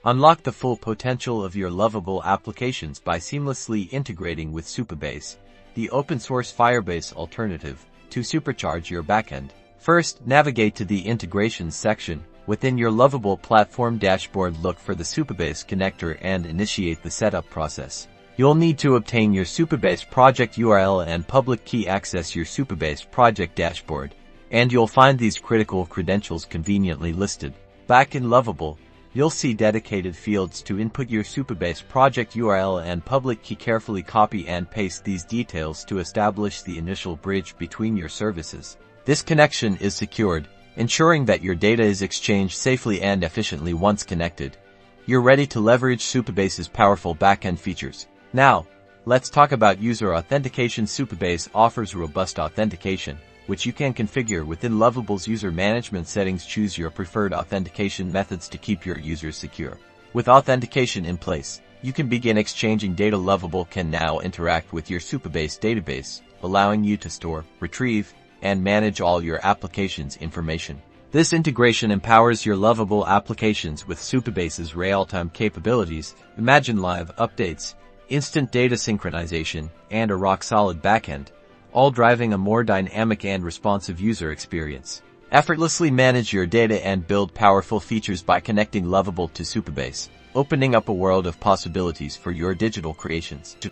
Unlock the full potential of your Lovable applications by seamlessly integrating with Supabase, the open-source Firebase alternative, to supercharge your backend. First, navigate to the Integrations section. Within your Lovable platform dashboard, look for the Supabase connector and initiate the setup process. You'll need to obtain your Supabase project URL and public key. Access your Supabase project dashboard, and you'll find these critical credentials conveniently listed. Back in Lovable, you'll see dedicated fields to input your Supabase project URL and public key. Carefully copy and paste these details to establish the initial bridge between your services. This connection is secured, ensuring that your data is exchanged safely and efficiently. Once connected, you're ready to leverage Supabase's powerful backend features. Now, let's talk about user authentication. Supabase offers robust authentication, which you can configure within Lovable's user management settings. Choose your preferred authentication methods to keep your users secure. With authentication in place, you can begin exchanging data. Lovable can now interact with your Supabase database, allowing you to store, retrieve, and manage all your application's information. This integration empowers your Lovable applications with Supabase's real-time capabilities. Imagine live updates, instant data synchronization, and a rock-solid backend, all driving a more dynamic and responsive user experience. Effortlessly manage your data and build powerful features by connecting Lovable to Supabase, opening up a world of possibilities for your digital creations.